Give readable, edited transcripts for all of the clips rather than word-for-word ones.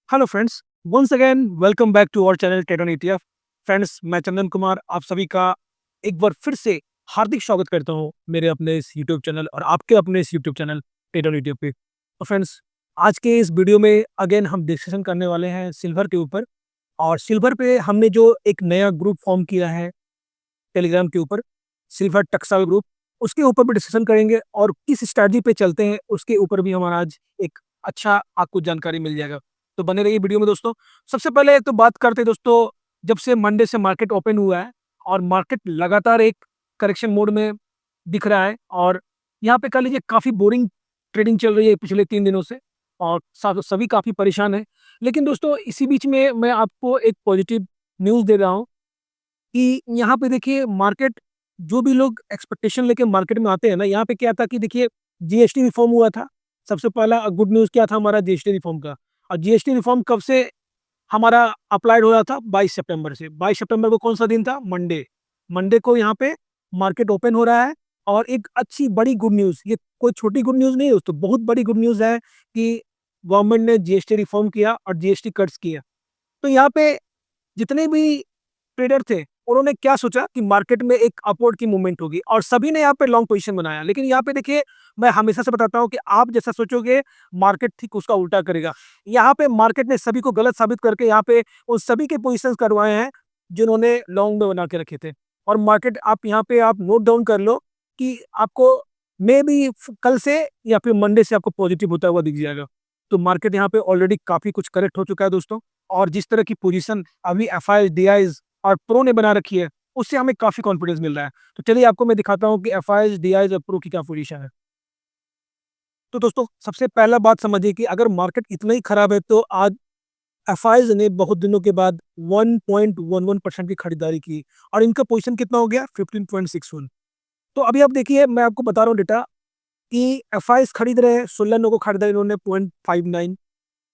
Hello friends, once again welcome back to our channel tet on ETF. Friends, मैं चंदन कुमार आप सभी का एक बार फिर से हार्दिक स्वागत करता हूं मेरे अपने इस यूट्यूब चैनल और आपके अपने इस YouTube channel tet on ETF पे। तो फ्रेंड्स, आज के इस वीडियो में अगेन हम डिस्कशन करने वाले हैं सिल्वर के ऊपर। और सिल्वर पे हमने जो एक नया ग्रुप फॉर्म किया है टेलीग्राम के ऊपर, सिल्वर टक्साल ग्रुप, उसके ऊपर भी डिस्कशन करेंगे और किस स्ट्रैटेजी पे चलते हैं उसके ऊपर भी हमारा आज एक अच्छा आपको जानकारी मिल जाएगा। तो बने रहिए वीडियो में दोस्तों। सबसे पहले तो बात करते हैं दोस्तों, जब से मंडे से मार्केट ओपन हुआ है और मार्केट लगातार एक करेक्शन मोड में दिख रहा है और यहाँ पे कह लीजिए काफ़ी बोरिंग ट्रेडिंग चल रही है पिछले 3 दिनों से और सभी काफ़ी परेशान हैं। लेकिन दोस्तों इसी बीच में मैं आपको एक पॉजिटिव न्यूज़ दे रहा हूँ कि यहाँ पे देखिए मार्केट, जो भी लोग एक्सपेक्टेशन लेके मार्केट में आते हैं ना, यहाँ पे क्या था कि देखिए जीएसटी रिफॉर्म हुआ था। सबसे पहला गुड न्यूज़ क्या था हमारा जीएसटी रिफॉर्म का। और जीएसटी रिफॉर्म कब से हमारा अप्लाइड हो रहा था? 22 सितंबर से। 22 सितंबर को कौन-सा दिन था? मंडे। मंडे को यहाँ पे मार्केट ओपन हो रहा है और एक अच्छी बड़ी गुड न्यूज़, ये कोई छोटी गुड न्यूज़ नहीं है दोस्तों, बहुत बड़ी गुड न्यूज़ है कि गवर्नमेंट ने जीएसटी रिफॉर्म किया और जीएसटी कट्स किया। तो यहाँ पे जितने भी ट्रेडर थे, उन्होंने क्या सोचा कि मार्केट में एक अपवर्ड की मूवमेंट होगी और सभी ने यहाँ पे लॉन्ग पोजीशन बनाया। लेकिन यहाँ पे देखिए, मैं हमेशा से बताता हूँ कि आप जैसा सोचोगे मार्केट ठीक उसका उल्टा करेगा। यहाँ पे मार्केट ने सभी को गलत साबित करके यहाँ पे उन सभी के पोजीशंस करवाए हैं जिन्होंने लॉन्ग में बना के रखे थे। और मार्केट आप यहाँ पे आप नोट डाउन कर लो कि आपको मे बी कल से या फिर मंडे से आपको पॉजिटिव होता हुआ दिख जाएगा। तो मार्केट यहाँ पे ऑलरेडी काफी कुछ करेक्ट हो चुका है दोस्तों। और जिस तरह की पोजीशन अभी एफ आई डी आई और प्रो ने बना रखी है, उससे हमें काफ़ी कॉन्फिडेंस मिल रहा है। तो चलिए आपको मैं दिखाता हूँ कि एफआईज़, डीआईज़ और प्रो की क्या पोजीशन है। तो दोस्तों सबसे पहला बात समझिए कि अगर मार्केट इतना ही खराब है तो आज एफआईज़ ने बहुत दिनों के बाद 1.11% की खरीदारी की और इनका पोजीशन कितना हो गया? 15.61। तो अभी आप देखिए, मैं आपको बता रहा हूँ डेटा कि एफआईज़ खरीद रहे हैं, 16 लोगों को खरीदा इन्होंने 0.59।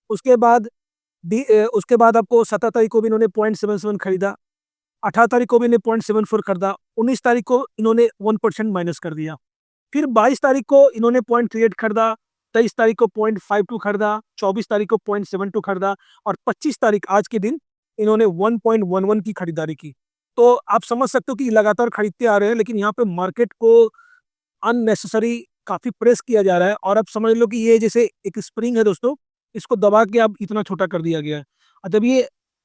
उसके बाद उसके बाद आपको 17 तारीख को भी इन्होंने 0.77 खरीदा। 18 तारीख को भी इन्हें 0.74 खरीदा, 19 तारीख को इन्होंने 1% माइनस कर दिया। फिर 22 तारीख को इन्होंने 0.38 खरीदा, 23 तारीख को 0.52 खरीदा, 24 तारीख को 0.72 खरीदा और 25 तारीख आज के दिन इन्होंने 1.11 की खरीदारी की। तो आप समझ सकते हो कि लगातार खरीदते आ रहे हैं, लेकिन यहाँ पे मार्केट को अननेसेसरी काफ़ी प्रेस किया जा रहा है और आप समझ लो कि ये जैसे एक स्प्रिंग है दोस्तों, इसको दबा के अब इतना छोटा कर दिया गया है। और जब ये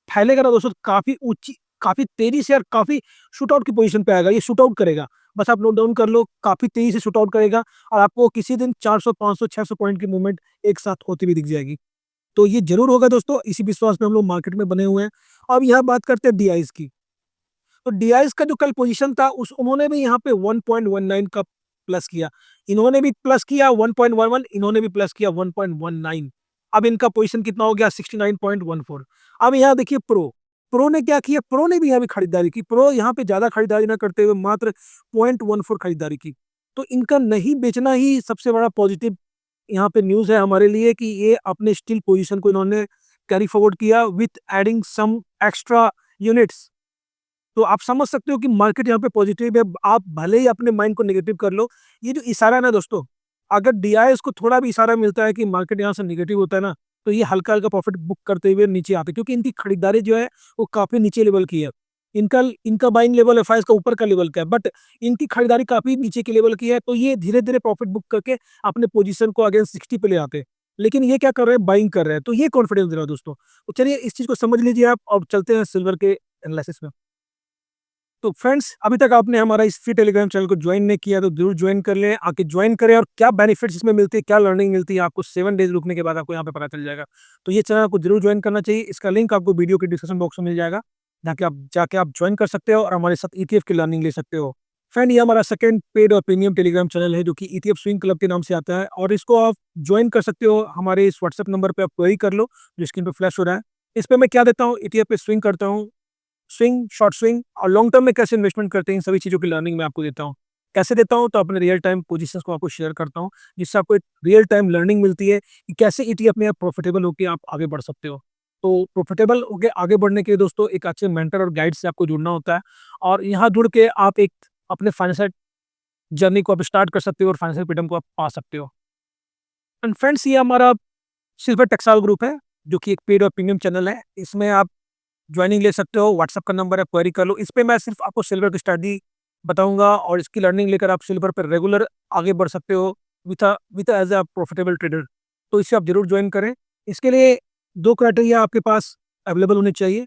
फैलेगा ना दोस्तों, काफ़ी ऊँची, काफ़ी तेज़ी से और काफ़ी शूट आउट की पोज़ीशन पे आएगा, ये शूट आउट करेगा। बस आप नोट डाउन कर लो, काफ़ी तेज़ी से शूट आउट करेगा और आपको किसी दिन 400, 500, 600 पॉइंट की मूवमेंट एक साथ होती हुई दिख जाएगी। तो ये ज़रूर होगा दोस्तों, इसी विश्वास में हम लोग मार्केट में बने हुए हैं। अब यहाँ बात करते हैं डीआईज़ की। तो डीआईएस का जो कल पोजीशन था उस उन्होंने भी यहाँ पे 1.19 का प्लस किया। इन्होंने भी प्लस किया 1.11, इन्होंने भी प्लस किया 1.19। अब इनका पोजीशन कितना हो गया? 69.14। अब यहाँ देखिए प्रो, प्रो ने क्या किया? प्रो ने भी यहाँ पे खरीदारी की। प्रो यहाँ पे ज़्यादा खरीदारी ना करते हुए मात्र 0.14 खरीदारी की। तो इनका नहीं बेचना ही सबसे बड़ा पॉजिटिव यहाँ पे न्यूज़ है हमारे लिए कि ये अपने स्टिल पोजीशन को इन्होंने कैरी फॉरवर्ड किया with adding some extra units. तो आप समझ सकते हो कि मार्केट यहाँ पे पॉजिटिव है। आप भले ही अपने माइंड को नेगेटिव कर लो, ये जो इशारा है ना दोस्तों, अगर डीआईएस को थोड़ा भी इशारा मिलता है कि मार्केट यहाँ से नेगेटिव होता है ना, तो ये हल्का-हल्का प्रॉफिट बुक करते हुए नीचे आते हैं क्योंकि इनकी खरीदारी जो है वो काफ़ी नीचे लेवल की है। इनका इनका बाइंग लेवल एफआईएस का ऊपर का लेवल का है, बट इनकी खरीदारी काफ़ी नीचे के लेवल की है, तो ये धीरे-धीरे प्रॉफिट बुक करके अपने पोजीशन को अगेन 60 पे ले आते हैं। लेकिन ये क्या कर रहे हैं? बाइंग कर रहे हैं, तो ये कॉन्फिडेंस दे रहा है दोस्तों। तो चलिए इस चीज़ को समझ लीजिए आप, अब चलते हैं सिल्वर के एनालिसिस में। तो फ्रेंड्स, अभी तक आपने हमारा इस फ्री टेलीग्राम चैनल को ज्वाइन नहीं किया तो जरूर ज्वाइन कर लें, आके ज्वाइन करें और क्या बेनिफिट्स इसमें मिलती है, क्या लर्निंग मिलती है, आपको 7 डेज़ रुकने के बाद आपको यहाँ पे पता चल जाएगा। तो ये चैनल आपको जरूर ज्वाइन करना चाहिए। इसका लिंक आपको वीडियो के डिस्क्रिप्शन बॉक्स में मिल जाएगा, जहाँ के आप जाके आप ज्वाइन कर सकते हो और हमारे साथ ईटीएफ की लर्निंग ले सकते हो। फ्रेंड, ये हमारा सेकंड पेड और प्रीमियम टेलीग्राम चैनल है जो कि ईटीएफ स्विंग क्लब के नाम से आता है और इसको आप ज्वाइन कर सकते हो। हमारे इस व्हाट्सएप नंबर पे आप क्वेरी कर लो जो स्क्रीन पे फ्लैश हो रहा है। इस पे मैं क्या देता हूँ? ईटीएफ पे स्विंग करता हूँ, स्विंग, शॉर्ट स्विंग और लॉन्ग टर्म में कैसे इन्वेस्टमेंट करते हैं, इन सभी चीज़ों की लर्निंग मैं आपको देता हूँ। कैसे देता हूँ? तो अपने रियल टाइम पोजीशंस को आपको शेयर करता हूँ, जिससे आपको एक रियल टाइम लर्निंग मिलती है कि कैसे ईटीएफ में आप प्रॉफिटेबल होके आप आगे बढ़ सकते हो। तो प्रॉफिटेबल होके आगे बढ़ने के लिए दोस्तों एक अच्छे मेंटर और गाइड से आपको जुड़ना होता है और यहाँ जुड़ के आप एक अपने फाइनेंशियल जर्नी को आप स्टार्ट कर सकते हो और फाइनेंशियल फ्रीडम को आप पा सकते हो। एंड फ्रेंड्स, ये हमारा सिल्वर टेक्सटाइल ग्रुप है, जो कि एक पेड और प्रीमियम चैनल है। इसमें आप ज्वाइनिंग ले सकते हो, व्हाट्सएप का नंबर है, क्वेरी कर लो। इस पे मैं सिर्फ आपको सिल्वर की स्टडी बताऊँगा और इसकी लर्निंग लेकर आप सिल्वर पे रेगुलर आगे बढ़ सकते हो with as a profitable trader. तो इसे आप ज़रूर जॉइन करें। इसके लिए 2 क्राइटेरिया आपके पास अवेलेबल होने चाहिए।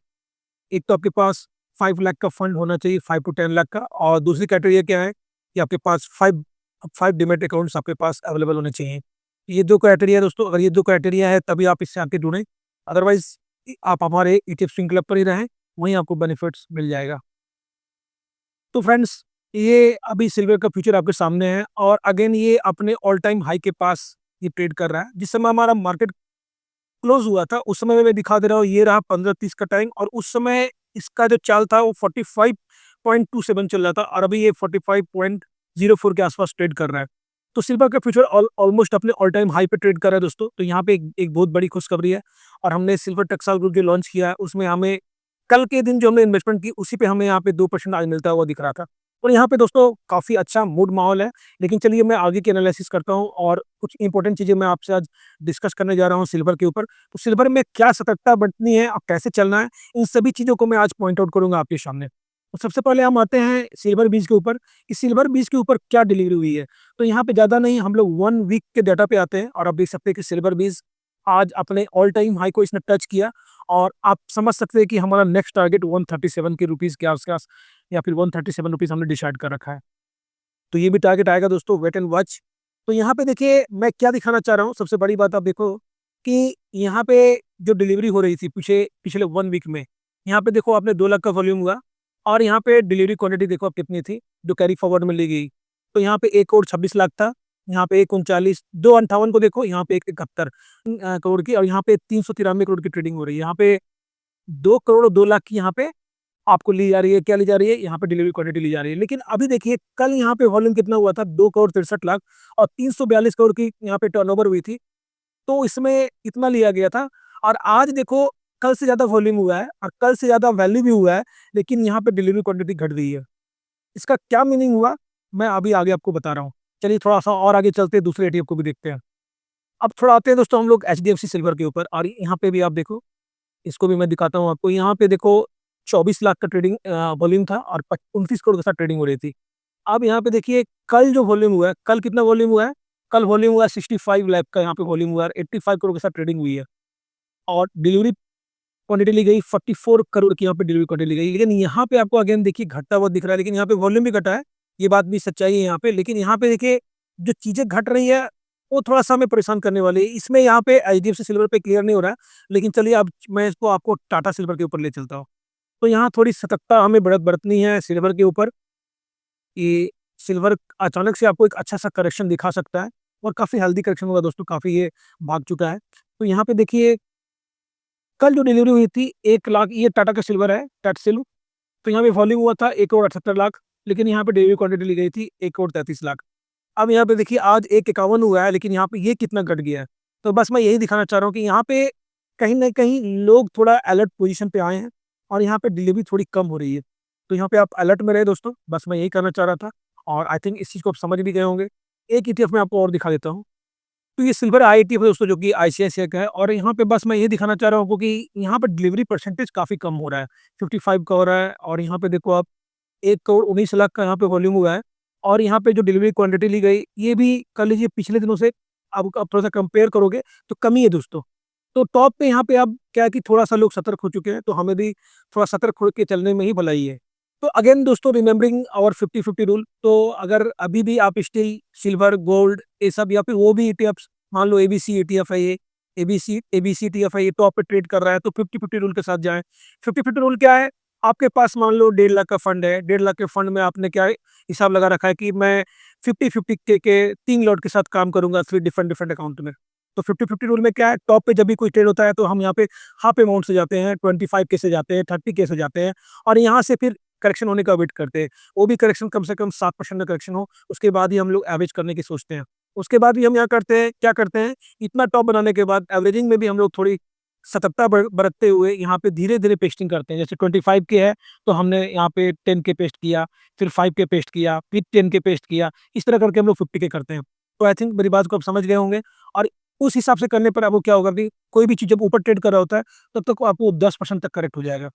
एक तो आपके पास 5 लाख का फंड होना चाहिए, 5 टू 10 लाख का, और दूसरी क्राइटेरिया क्या है कि आपके पास 5 डीमैट अकाउंट्स आपके पास अवेलेबल होने चाहिए। ये 2 क्राइटेरिया है दोस्तों, अगर ये 2 क्राइटेरिया है तभी आप इससे आके जुड़ें। अदरवाइज़ आप हमारे ईटीएफ स्विंग क्लब पर ही रहें, वहीं आपको बेनिफिट्स मिल जाएगा। तो फ्रेंड्स, ये अभी सिल्वर का फ्यूचर आपके सामने है और अगेन ये अपने ऑल टाइम हाई के पास ये ट्रेड कर रहा है। जिस समय हमारा मार्केट क्लोज़ हुआ था, उस समय मैं दिखा दे रहा हूँ, ये रहा 15:30 का टाइम और उस समय इसका जो चाल था वो 45.27 चल रहा था और अभी ये 45.04 के आसपास ट्रेड कर रहा है। तो सिल्वर का फ्यूचर ऑलमोस्ट अपने ऑल टाइम हाई पे ट्रेड कर रहा है दोस्तों। तो यहाँ पे एक एक बहुत बड़ी खुशखबरी है और हमने सिल्वर टेक्सटाइल ग्रुप जो लॉन्च किया है, उसमें हमें कल के दिन जो हमने इन्वेस्टमेंट की, उसी पे हमें यहाँ पे 2% आज मिलता हुआ दिख रहा था। और यहाँ पे दोस्तों काफ़ी अच्छा मूड माहौल है। लेकिन चलिए मैं आगे की एनालिसिस करता हूँ और कुछ इंपॉर्टेंट चीज़ें मैं आपसे आज डिस्कस करने जा रहा हूँ सिल्वर के ऊपर। तो सिल्वर में क्या सतर्कता बरतनी है और कैसे चलना है, इन सभी चीज़ों को मैं आज पॉइंट आउट करूँगा आपके सामने। तो सबसे पहले हम आते हैं सिल्वर बीज के ऊपर, कि सिल्वर बीज के ऊपर क्या डिलीवरी हुई है। तो यहाँ पे ज़्यादा नहीं, हम लोग 1 वीक के डाटा पे आते हैं और आप देख सकते हैं कि सिल्वर बीज आज अपने ऑल टाइम हाई को इसने टच किया और आप समझ सकते हैं कि हमारा नेक्स्ट टारगेट 137 के रुपीज़ के आस-पास या फिर 137 रुपीज़ हमने डिसाइड कर रखा है। तो ये भी टारगेट आएगा दोस्तों, वेट एंड वॉच। तो यहाँ पे देखिए मैं क्या दिखाना चाह रहा हूँ, सबसे बड़ी बात आप देखो कि यहाँ पे जो डिलीवरी हो रही थी पिछले 1 वीक में, यहाँ पे देखो आपने 2 लाख का वॉल्यूम हुआ और यहाँ पे डिलीवरी क्वांटिटी देखो आप कितनी थी, जो कैरी फॉरवर्ड में ली गई। तो यहाँ पे 1 करोड़ 26 लाख था, यहाँ पे 139, 258 को देखो, यहाँ पे 171 करोड़ की और यहाँ पे 393 करोड़ की ट्रेडिंग हो रही है। यहाँ पे 2 करोड़ 2 लाख की यहाँ पे आपको ली जा रही है, क्या ली जा रही है? यहाँ पे डिलीवरी क्वांटिटी ली जा रही है। लेकिन अभी देखिए कल यहाँ पे वॉल्यूम कितना हुआ था, 2 करोड़ 63 लाख और 342 करोड़ की यहाँ पे टर्नओवर हुई थी। तो इसमें इतना लिया गया था और आज देखो कल से ज़्यादा वॉल्यूम हुआ है और कल से ज़्यादा वैल्यू भी हुआ है, लेकिन यहाँ पे डिलीवरी क्वांटिटी घट गई है। इसका क्या मीनिंग हुआ? मैं अभी आगे आपको बता रहा हूँ। चलिए थोड़ा-सा और आगे चलते हैं, दूसरे एटीएफ को भी देखते हैं। अब थोड़ा आते हैं दोस्तों हम लोग एचडीएफसी सिल्वर के ऊपर और यहाँ पे भी आप देखो, इसको भी मैं दिखाता हूँ आपको। यहाँ पे देखो 24 लाख का ट्रेडिंग वॉल्यूम था और 29 करोड़ के साथ ट्रेडिंग हो रही थी। अब यहाँ पे देखिए कल जो वॉल्यूम हुआ है, कल कितना वॉल्यूम हुआ है? कल वॉल्यूम हुआ है 65 लाख का, यहाँ पे वॉल्यूम हुआ है, 85 करोड़ के साथ ट्रेडिंग हुई है और डिलीवरी क्वांटिटी ली गई 44 करोड़ की, यहाँ पे डिलीवरी क्वांटिटी ली गई। लेकिन यहाँ पे आपको अगेन देखिए घटता हुआ दिख रहा है, लेकिन यहाँ पे वॉल्यूम भी घटा है, ये बात भी सच्चाई है यहाँ पे। लेकिन यहाँ पे देखिए जो चीज़ें घट रही है, वो थोड़ा-सा हमें परेशान करने वाली है। इसमें यहाँ पे एचडीएफसी सिल्वर पे क्लियर नहीं हो रहा है, लेकिन चलिए अब मैं इसको आपको टाटा सिल्वर के ऊपर ले चलता हूँ। तो यहाँ थोड़ी सतर्कता हमें बरतनी है सिल्वर के ऊपर। ये सिल्वर अचानक से आपको एक अच्छा-सा करेक्शन दिखा सकता है और काफ़ी हेल्दी करेक्शन होगा दोस्तों, काफ़ी ये भाग चुका है। तो यहाँ पे देखिए कल जो डिलीवरी हुई थी 1 लाख, ये टाटा का सिल्वर है, टाटा सिल्व। तो यहाँ पे वॉल्यूम हुआ था 1 करोड़ 78 लाख, लेकिन यहाँ पे डिलीवरी क्वांटिटी ली गई थी 1 करोड़ 33 लाख। अब यहाँ पे देखिए आज 151 हुआ है, लेकिन यहाँ पे ये कितना घट गया है। तो बस मैं यही दिखाना चाह रहा हूँ कि यहाँ पे कहीं न कहीं लोग थोड़ा अलर्ट पोज़ीशन पे आए हैं और यहाँ पे डिलीवरी थोड़ी कम हो रही है। तो यहाँ पे आप अलर्ट में रहें दोस्तों, बस मैं यही कहना चाह रहा था और आई थिंक इस चीज़ को आप समझ भी गए होंगे। एक ईटीएफ मैं आपको और दिखा देता हूँ। तो ये सिल्वर आईटीएफ है दोस्तों, जो कि आईसीआईसीआई का है और यहाँ पे बस मैं ये दिखाना चाह रहा हूँ आपको कि यहाँ पे डिलीवरी परसेंटेज काफ़ी कम हो रहा है, 55 का हो रहा है और यहाँ पे देखो आप 1 करोड़ 19 लाख का यहाँ पे वॉल्यूम हुआ है और यहाँ पे जो डिलीवरी क्वांटिटी ली गई, ये भी कर लीजिए पिछले दिनों से अब थोड़ा-सा कंपेयर करोगे तो कमी है दोस्तों। तो टॉप पे यहाँ पे अब क्या है कि थोड़ा-सा लोग सतर्क हो चुके हैं, तो हमें भी थोड़ा सतर्क होके के चलने में ही भलाई है। तो अगेन दोस्तों, रिमेंबरिंग आवर 50-50 रूल, तो अगर अभी भी आप स्टिल सिल्वर, गोल्ड ये सब या फिर वो भी ईटीएफ्स, मान लो एबीसी ईटीएफ है ये, एबीसी ईटीएफ है ये टॉप पे ट्रेड कर रहा है, तो 50-50 रूल के साथ जाएँ। 50-50 रूल क्या है? आपके पास मान लो 1.5 लाख का फंड है, 1.5 लाख के फंड में आपने क्या हिसाब लगा रखा है कि मैं 50-50 के 3 लॉट के साथ काम करूँगा 3 डिफरेंट अकाउंट में। तो 50-50 रूल में क्या है, टॉप पे जब भी कोई ट्रेड होता है तो हम यहाँ पे हाफ अमाउंट से जाते हैं, 25 के से जाते हैं, 30 के से जाते हैं और यहाँ से फिर करेक्शन होने का वेट करते हैं। वो भी करेक्शन कम से कम 7% का करेक्शन हो, उसके बाद ही हम लोग एवरेज करने की सोचते हैं। उसके बाद भी हम यहाँ करते हैं, क्या करते हैं, इतना टॉप बनाने के बाद एवरेजिंग में भी हम लोग थोड़ी सतर्कता बरतते हुए यहाँ पे धीरे-धीरे पेस्टिंग करते हैं। जैसे 25 के है, तो हमने यहाँ पे 10 के पेस्ट किया, फिर 5 के पेस्ट किया, फिर 10 के पेस्ट किया, इस तरह करके हम लोग 50 के करते हैं। तो आई थिंक मेरी बात को आप समझ गए होंगे और उस हिसाब से करने पर आपको क्या होगा कि कोई भी चीज़ जब ऊपर ट्रेड कर रहा होता है, तब तक आपको 10% तक करेक्ट हो जाएगा।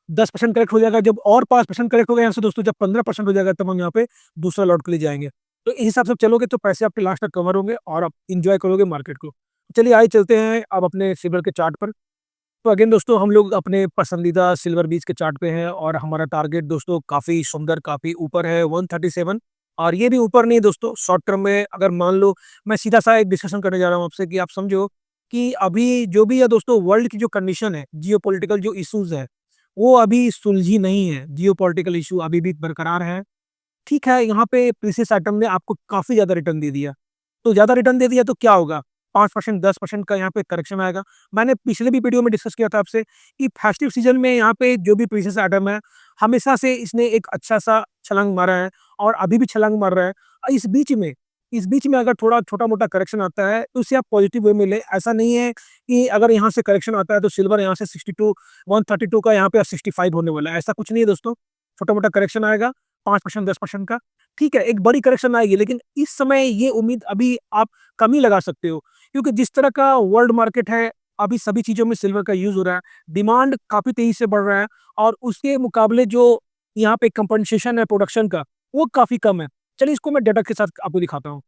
10% करेक्ट हो जाएगा, जब और 5% करेक्ट हो गया यहाँ से दोस्तों, जब 15% हो जाएगा, तब हम यहाँ पे दूसरा लॉट के लिए जाएँगे। तो इस हिसाब से आप चलोगे तो पैसे आपके लास्ट तक कवर होंगे और आप एन्जॉय करोगे मार्केट को। चलिए आइए चलते हैं अब अपने सिल्वर के चार्ट पर। तो अगेन दोस्तों हम लोग अपने पसंदीदा सिल्वर बीच के चार्ट पे हैं और हमारा टारगेट दोस्तों काफ़ी सुंदर, काफ़ी ऊपर है 137। और ये भी ऊपर नहीं दोस्तों, शॉर्ट टर्म में अगर मान लो, मैं सीधा-सा एक डिस्कशन करने जा रहा हूँ आपसे कि आप समझो कि अभी जो भी है दोस्तों, वर्ल्ड की जो कंडीशन है, जियोपॉलिटिकल जो इश्यूज़ है, वो अभी सुलझी नहीं है। जियोपॉलिटिकल इश्यू अभी भी बरकरार है। ठीक है, यहाँ पे प्रीसियस आइटम ने आपको काफ़ी ज़्यादा रिटर्न दे दिया। तो ज़्यादा रिटर्न दे दिया तो क्या होगा? 5% 10% का यहाँ पे करेक्शन आएगा। मैंने पिछले भी वीडियो में डिस्कस किया था आपसे कि फेस्टिव सीज़न में यहाँ पे जो भी प्रीसियस आइटम है, हमेशा से इसने एक अच्छा-सा छलांग मारा है और अभी भी छलांग मार रहा है। इस बीच में अगर थोड़ा छोटा-मोटा करेक्शन आता है, तो उसे आप पॉजिटिव वे में लें। ऐसा नहीं है कि अगर यहाँ से करेक्शन आता है, तो सिल्वर यहाँ से 62 132 का यहाँ पे 65 होने वाला है। ऐसा कुछ नहीं है दोस्तों। छोटा-मोटा करेक्शन आएगा, 5% 10% का। ठीक है, एक बड़ी करेक्शन आएगी, लेकिन इस समय ये उम्मीद अभी आप कम ही लगा सकते हो, क्योंकि जिस तरह का वर्ल्ड मार्केट है, अभी सभी चीज़ों में सिल्वर का यूज़ हो रहा है, डिमांड काफ़ी तेज़ी से बढ़ रहा है और उसके मुकाबले जो यहाँ पे कंपनसेशन है प्रोडक्शन का, वो काफ़ी कम है। चलिए इसको मैं डाटा के साथ आपको दिखाता हूँ।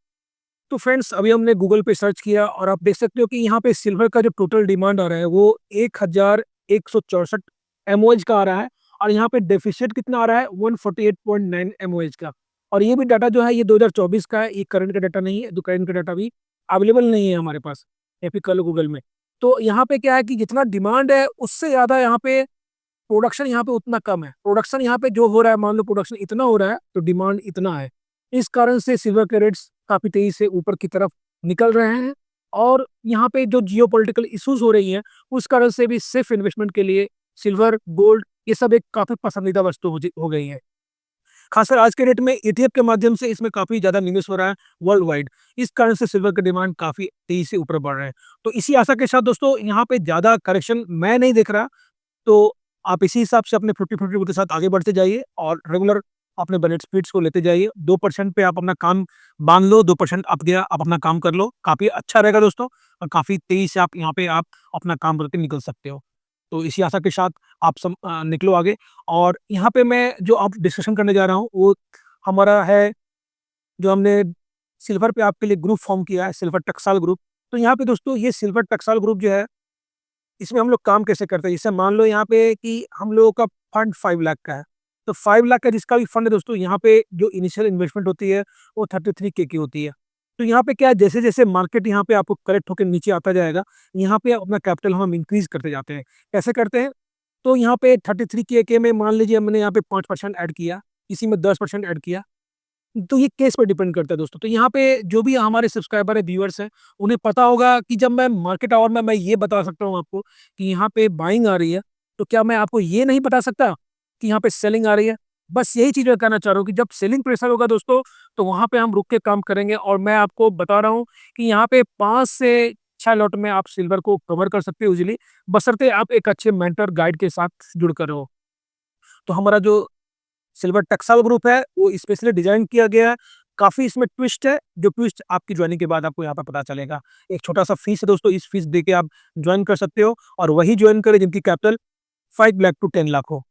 तो फ्रेंड्स अभी हमने गूगल पे सर्च किया और आप देख सकते हो कि यहाँ पे सिल्वर का जो टोटल डिमांड आ रहा है, वो 1164 एमओएच का आ रहा है और यहाँ पे डेफिसिट कितना आ रहा है, 148.9 एमओएच का। और ये भी डाटा जो है, ये 2024 का है, ये करंट का डाटा नहीं है, तो करंट का डाटा भी अवेलेबल नहीं है हमारे पास, या फिर कर लो गूगल में। तो यहाँ पे क्या है कि जितना डिमांड है, उससे ज़्यादा यहाँ पे प्रोडक्शन यहाँ पे उतना कम है। प्रोडक्शन यहाँ पे जो हो रहा है, मान लो प्रोडक्शन इतना हो रहा है, तो डिमांड इतना है। इस कारण से सिल्वर के रेट्स काफ़ी तेज़ी से ऊपर की तरफ निकल रहे हैं और यहाँ पे जो जियोपॉलिटिकल इश्यूज़ हो रही हैं, उस कारण से भी सेफ इन्वेस्टमेंट के लिए सिल्वर, गोल्ड ये सब एक काफ़ी पसंदीदा वस्तु हो गई है। खासकर आज के डेट में ईटीएफ के माध्यम से इसमें काफ़ी ज़्यादा निवेश हो रहा है वर्ल्ड वाइड। इस कारण से सिल्वर का डिमांड काफ़ी तेज़ी से ऊपर बढ़ रहा है। तो इसी आशा के साथ दोस्तों, यहाँ पे ज़्यादा करेक्शन मैं नहीं देख रहा। तो आप इसी हिसाब से अपने 50-50 के साथ आगे बढ़ते जाइए और रेगुलर अपने बजट स्पीड्स को लेते जाइए। 2% पे आप अपना काम बाँध लो, 2% अप गया, आप अपना काम कर लो। काफ़ी अच्छा रहेगा दोस्तों और काफ़ी तेज़ी से आप यहाँ पे आप अपना काम करके निकल सकते हो। तो इसी आशा के साथ आप निकलो आगे। और यहाँ पे मैं जो अब डिस्कशन करने जा रहा हूँ, वो हमारा है, जो हमने सिल्वर पे आपके लिए ग्रुप फॉर्म किया है, सिल्वर टकसाल ग्रुप। तो यहाँ पे दोस्तों ये सिल्वर टकसाल ग्रुप जो है, इसमें हम लोग काम कैसे करते हैं? जैसे मान लो यहाँ पे कि हम लोगों का फंड 5 लाख का है, तो 5 लाख का जिसका भी फंड है दोस्तों, यहाँ पे जो इनिशियल इन्वेस्टमेंट होती है, वो 33 के की होती है। तो यहाँ पे क्या है, जैसे-जैसे मार्केट यहाँ पे आपको करेक्ट होके नीचे आता जाएगा, यहाँ पे अपना कैपिटल हम इंक्रीज़ करते जाते हैं। कैसे करते हैं? तो यहाँ पे 33 के में मान लीजिए हमने यहाँ पे 5% ऐड किया, किसी में 10% ऐड किया। तो ये केस पे डिपेंड करता है दोस्तों। तो यहाँ पे जो भी हमारे सब्सक्राइबर है, व्यूअर्स हैं, उन्हें पता होगा कि जब मैं मार्केट आवर में मैं ये बता सकता हूँ आपको कि यहाँ पे बाइंग आ रही है, तो क्या मैं आपको ये नहीं बता सकता कि यहाँ पे सेलिंग आ रही है? बस यही चीज़ मैं कहना चाह रहा हूँ कि जब सेलिंग प्रेशर होगा दोस्तों, तो वहाँ पे हम रुक के काम करेंगे और मैं आपको बता रहा हूँ कि यहाँ पे 5 से 6 लॉट में आप सिल्वर को कवर कर सकते हो ईज़िली, बशर्ते आप एक अच्छे मेंटर गाइड के साथ जुड़कर रहो। तो हमारा जो सिल्वर टेक्सटाइल ग्रुप है, वो स्पेशली डिज़ाइन किया गया है। काफ़ी इसमें ट्विस्ट है, जो ट्विस्ट आपकी जॉइनिंग के बाद आपको यहाँ पे पता चलेगा। एक छोटा-सा फीस है दोस्तों, इस फीस देके आप जॉइन कर सकते हो और वही जॉइन करें जिनकी कैपिटल 5 लाख टू 10 लाख हो,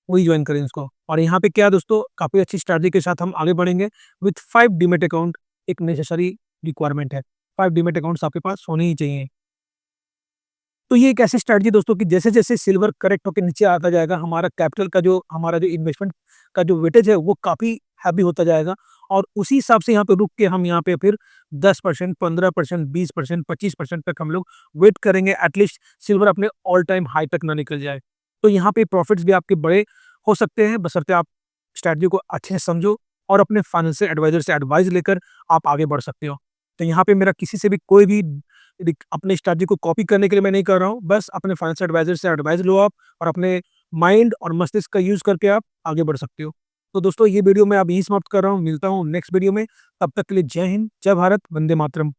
वही जॉइन करें इसको। और यहाँ पे क्या है दोस्तों, काफ़ी अच्छी स्ट्रैटेजी के साथ हम आगे बढ़ेंगे विथ 5 डीमैट अकाउंट, एक नेसेसरी रिक्वायरमेंट है। 5 डीमैट अकाउंट्स आपके पास होने ही चाहिए। तो ये एक ऐसी स्ट्रैटेजी दोस्तों कि जैसे-जैसे सिल्वर करेक्ट होके नीचे आता जाएगा, हमारा कैपिटल का जो हमारा जो इन्वेस्टमेंट का जो वेटेज है, वो काफ़ी हैवी होता जाएगा और उसी हिसाब से यहाँ पे रुक के हम यहाँ पे फिर 10%, 15%, 20%, 25% तक हम लोग वेट करेंगे, एटलीस्ट सिल्वर अपने ऑल टाइम हाई तक ना निकल जाए। तो यहाँ पे प्रॉफिट्स भी आपके बड़े हो सकते हैं, बशर्ते आप स्ट्रैटेजी को अच्छे से समझो और अपने फाइनेंशियल एडवाइज़र से एडवाइस लेकर आप आगे बढ़ सकते हो। तो यहाँ पे मेरा किसी से भी कोई भी अपने स्ट्रैटेजी को कॉपी करने के लिए मैं नहीं कर रहा हूँ। बस अपने फाइनेंशियल एडवाइज़र से एडवाइस लो आप और अपने माइंड और मस्तिष्क का यूज़ करके आप आगे बढ़ सकते हो। तो दोस्तों ये वीडियो मैं अब यहीं समाप्त कर रहा हूँ। मिलता हूँ नेक्स्ट वीडियो में। तब तक के लिए जय हिंद, जय भारत, वंदे मातरम।